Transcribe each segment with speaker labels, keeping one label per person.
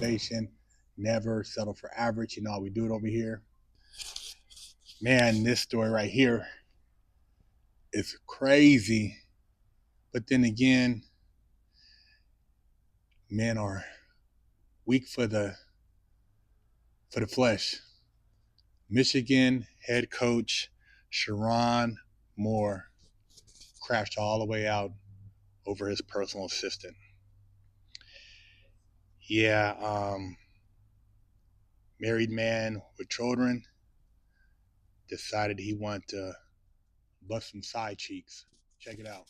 Speaker 1: motivation, never settle for average. You know how we do it over here. Man, this story right here is crazy. But then again, men are weak for the flesh. Michigan head coach Sharon Moore crashed all the way out over his personal assistant. Yeah, married man with children decided he wanted to bust some side cheeks. Check it out.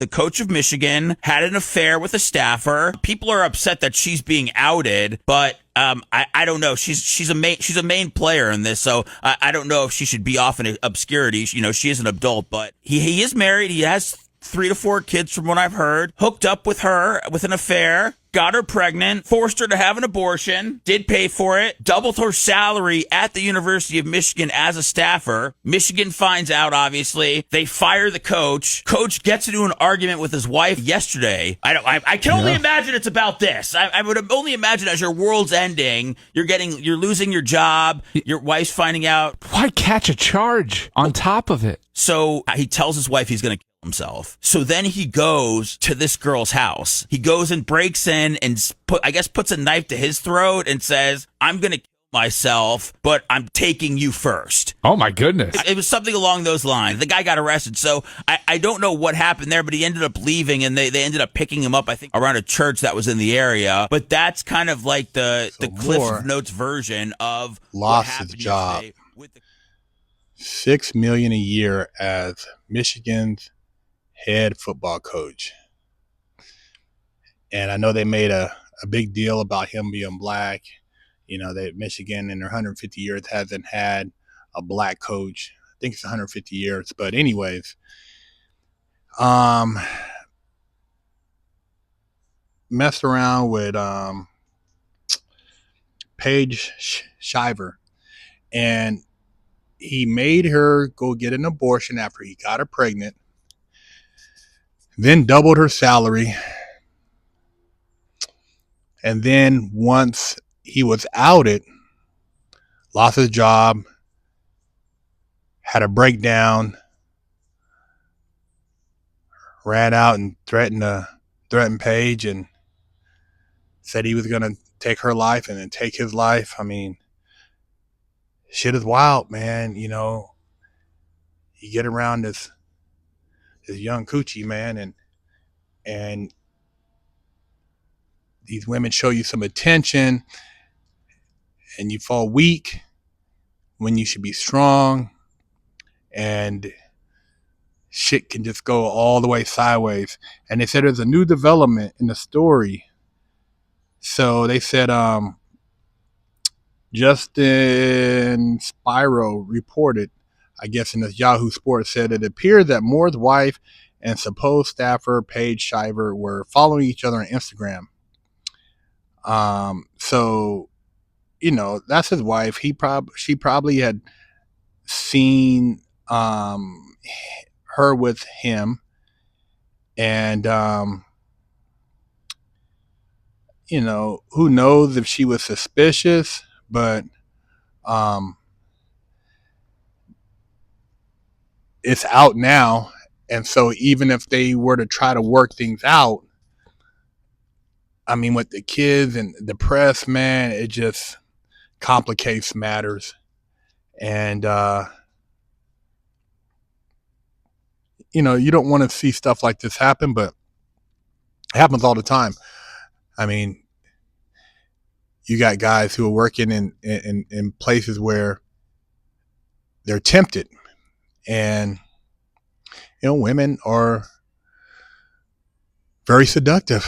Speaker 2: The coach of Michigan had an affair with a staffer. People are upset that she's being outed, but I don't know. She's a main player in this, so I don't know if she should be off in obscurity. You know, she is an adult, but he is married. He has 3 to 4 kids from what I've heard. Hooked up with her with an affair. Got her pregnant, forced her to have an abortion, did pay for it, doubled her salary at the University of Michigan as a staffer. Michigan finds out, obviously. They fire the coach. Coach gets into an argument with his wife yesterday. I can only imagine it's about this. I would only imagine as your world's ending, you're losing your job, your wife's finding out.
Speaker 3: Why catch a charge on top of it?
Speaker 2: So he tells his wife he's going to himself. So then he goes to this girl's house. He goes and breaks in and puts a knife to his throat and says, I'm going to kill myself, but I'm taking you first.
Speaker 3: Oh my goodness.
Speaker 2: It was something along those lines. The guy got arrested. So I don't know what happened there, but he ended up leaving and they ended up picking him up, I think, around a church that was in the area. But that's kind of like the Cliff Notes version of
Speaker 1: lost his job. $6 million a year as Michigan's head football coach. And I know they made a big deal about him being black. You know, that Michigan in their 150 years hasn't had a black coach. I think it's 150 years. But anyways, messed around with Paige Shiver. And he made her go get an abortion after he got her pregnant. Then doubled her salary. And then once he was outed, lost his job, had a breakdown, ran out and threatened Paige and said he was going to take her life and then take his life. I mean, shit is wild, man. You know, you get around this young coochie, man, and these women show you some attention and you fall weak when you should be strong, and shit can just go all the way sideways. And they said there's a new development in the story. So they said Justin Spiro reported, I guess in this Yahoo Sports, said it appeared that Moore's wife and supposed staffer Paige Shiver were following each other on Instagram. So, you know, that's his wife. She probably had seen her with him, and you know, who knows if she was suspicious, but it's out now. And so even if they were to try to work things out, I mean, with the kids and the press, man, it just complicates matters. And, you know, you don't want to see stuff like this happen, but it happens all the time. I mean, you got guys who are working in places where they're tempted. And, you know, women are very seductive.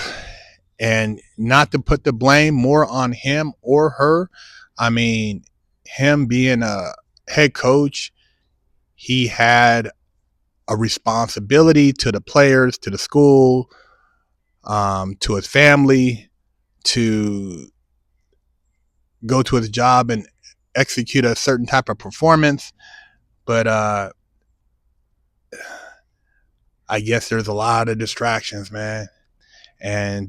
Speaker 1: And not to put the blame more on him or her. I mean, him being a head coach, he had a responsibility to the players, to the school, to his family, to go to his job and execute a certain type of performance. But I guess there's a lot of distractions, man. And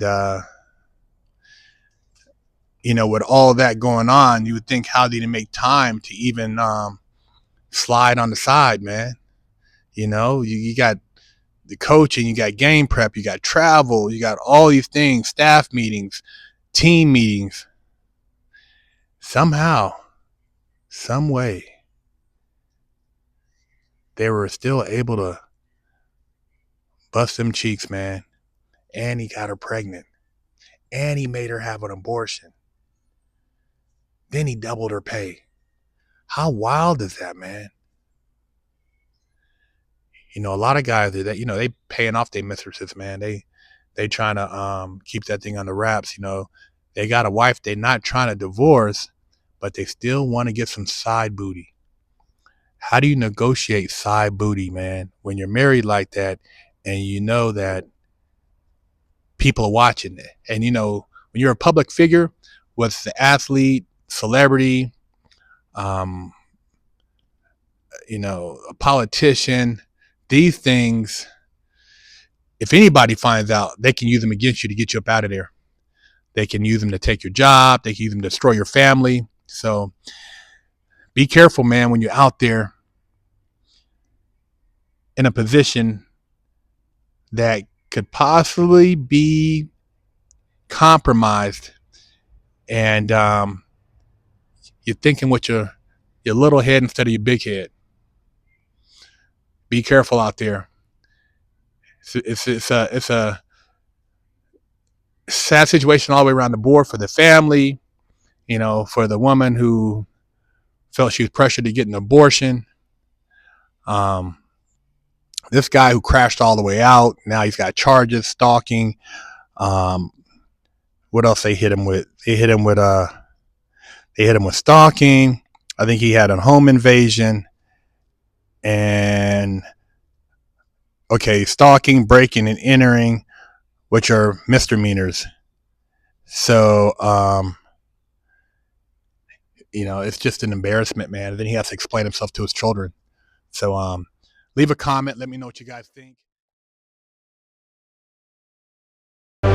Speaker 1: with all that going on, you would think, how did he make time to even slide on the side, man? You got the coaching, you got game prep, you got travel, you got all these things, staff meetings, team meetings. Somehow, some way, they were still able to bust them cheeks, man. And he got her pregnant. And he made her have an abortion. Then he doubled her pay. How wild is that, man? A lot of guys that they paying off their mistresses, man. They trying to keep that thing under wraps. They got a wife they're not trying to divorce, but they still want to get some side booty. How do you negotiate side booty, man, when you're married like that, and you know that people are watching it? And when you're a public figure, whether it's the athlete, celebrity, a politician, these things, if anybody finds out, they can use them against you to get you up out of there. They can use them to take your job. They can use them to destroy your family. So be careful, man, when you're out there in a position that could possibly be compromised, and you're thinking with your little head instead of your big head. Be careful out there. It's a sad situation all the way around the board for the family, for the woman who felt she was pressured to get an abortion. This guy who crashed all the way out, now he's got charges, stalking. What else they hit him with? They hit him with stalking. I think he had a home invasion, and stalking, breaking, and entering, which are misdemeanors. So it's just an embarrassment, man. And then he has to explain himself to his children. So leave a comment. Let me know what you guys think. And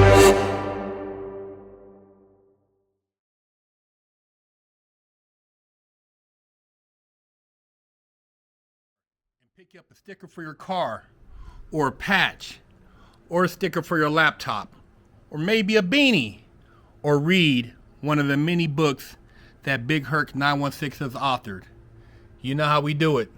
Speaker 1: pick you up a sticker for your car, or a patch, or a sticker for your laptop, or maybe a beanie, or read one of the many books that BigHerc916 has authored. You know how we do it.